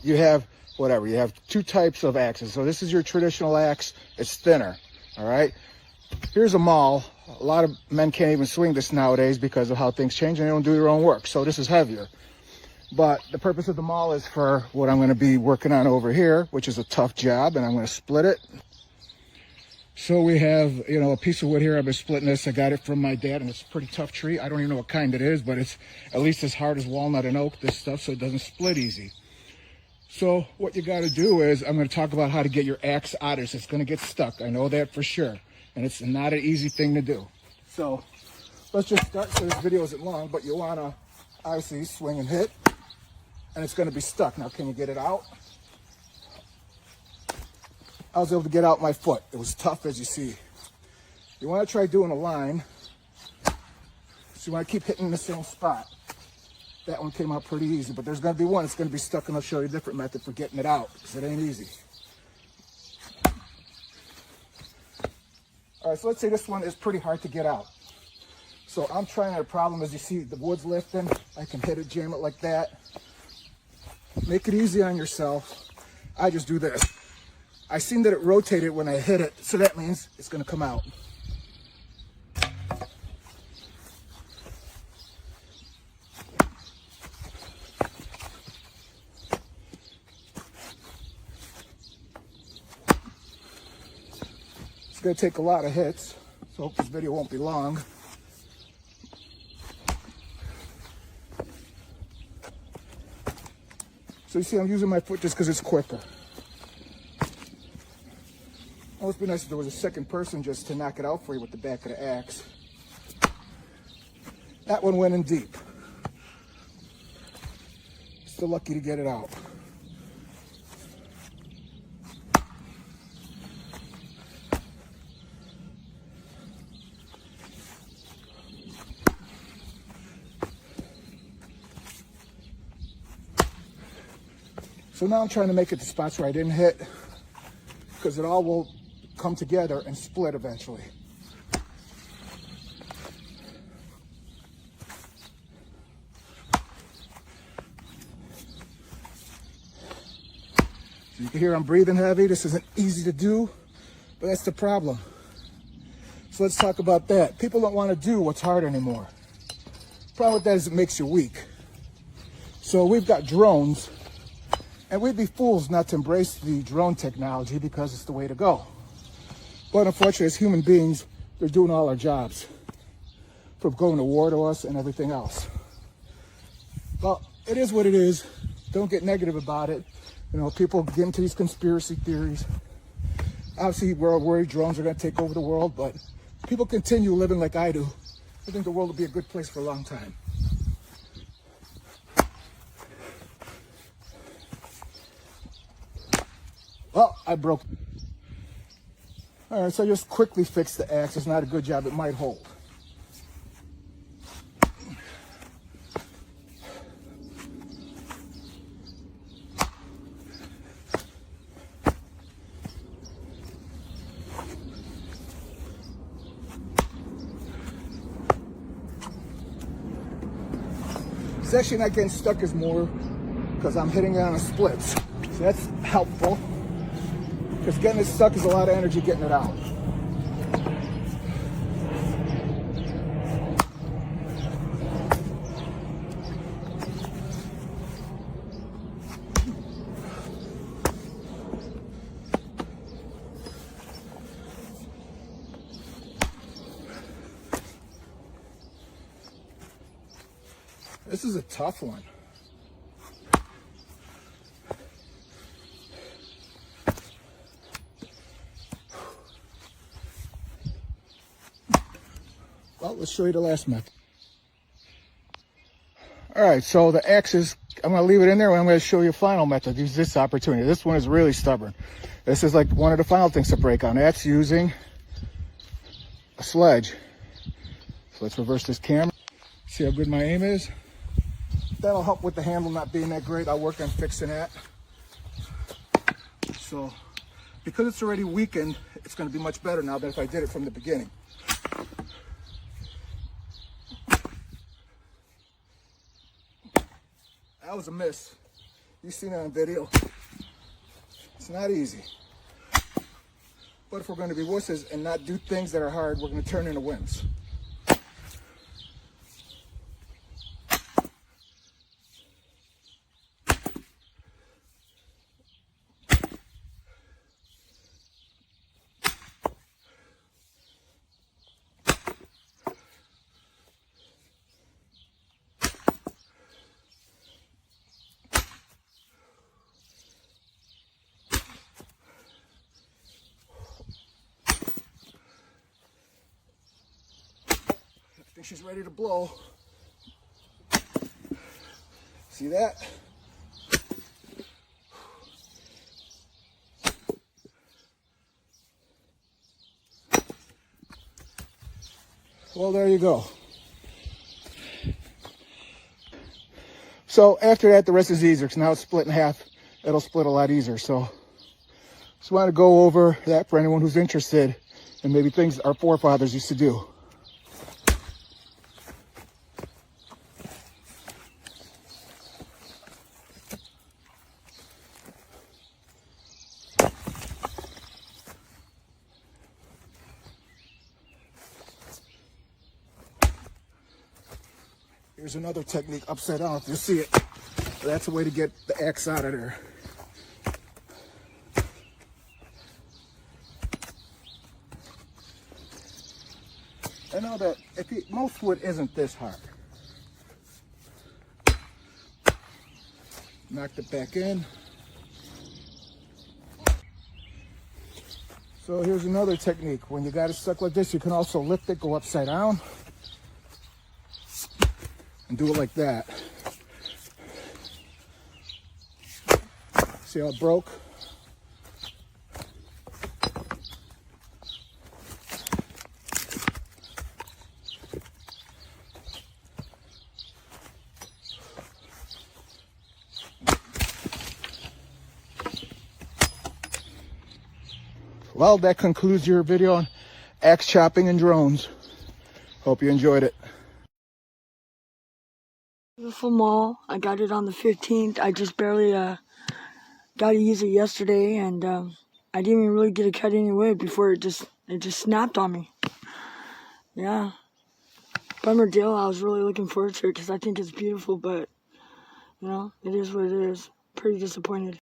you have whatever. You have two types of axes. So this is your traditional axe. It's thinner, all right? Here's a maul. A lot of men can't even swing this nowadays because of how things change, and they don't do their own work. So this is heavier. But the purpose of the maul is for what I'm going to be working on over here, which is a tough job, and I'm going to split it. So we have, you know, a piece of wood here. I've been splitting this. I got it from my dad, and it's a pretty tough tree. I don't even know what kind it is, but it's at least as hard as walnut and oak, this stuff, so it doesn't split easy. So what you got to do is, I'm going to talk about how to get your axe out of this. It's going to get stuck. I know that for sure. And it's not an easy thing to do. So let's just start. So this video isn't long, but you want to obviously swing and hit, and it's going to be stuck. Now, can you get it out? I was able to get out my foot. It was tough, as you see. You want to try doing a line. So you want to keep hitting the same spot. That one came out pretty easy, but there's going to be one that's going to be stuck, and I'll show you a different method for getting it out, because it ain't easy. All right, so let's say this one is pretty hard to get out. So I'm trying a problem. As you see, the wood's lifting. I can hit it, jam it like that. Make it easy on yourself. I just do this. I seen that it rotated when I hit it, so that means it's going to come out. It's going to take a lot of hits, so I hope this video won't be long. So you see, I'm using my foot just because it's quicker. It would be nice if there was a second person just to knock it out for you with the back of the axe. That one went in deep. Still lucky to get it out. So now I'm trying to make it to spots where I didn't hit, because it all will come together and split eventually. So you can hear I'm breathing heavy. This isn't easy to do, but that's the problem. So let's talk about that. People don't want to do what's hard anymore. The problem with that is it makes you weak. So we've got drones, and we'd be fools not to embrace the drone technology because it's the way to go. But unfortunately, as human beings, they're doing all our jobs, from going to war to us and everything else. Well, it is what it is. Don't get negative about it. You know, people get into these conspiracy theories. Obviously, we're worried drones are going to take over the world, but people continue living like I do. I think the world will be a good place for a long time. Well, I broke. All right, so I just quickly fixed the axe. It's not a good job. It might hold. It's actually not getting stuck as more because I'm hitting it on a splits. So that's helpful. Because getting it stuck is a lot of energy getting it out. This is a tough one. Well, let's show you the last method. All right, so the axes, I'm going to leave it in there, and I'm going to show you a final method. Use this opportunity. This one is really stubborn. This is like one of the final things to break on. That's using a sledge. So let's reverse this camera. See how good my aim is? That'll help with the handle not being that great. I'll work on fixing that. So, because it's already weakened, it's going to be much better now than if I did it from the beginning. That was a miss. You've seen it on video. It's not easy. But if we're going to be wusses and not do things that are hard, we're going to turn into wimps. I think she's ready to blow. See that? Well, there you go. So after that, the rest is easier, because now it's split in half. It'll split a lot easier. So just want to go over that for anyone who's interested in maybe things our forefathers used to do. Here's another technique, upside down, if you see it. That's a way to get the axe out of there. I know that most wood isn't this hard. Knocked it back in. So here's another technique. When you got it stuck like this, you can also lift it, go upside down, and do it like that. See how it broke? Well, that concludes your video on axe chopping and drones. Hope you enjoyed it. Beautiful mall. I got it on the 15th. I just barely got to use it yesterday, and I didn't even really get a cut anyway before it just snapped on me. Yeah. Bummer deal. I was really looking forward to it because I think it's beautiful, but you know, it is what it is. Pretty disappointed.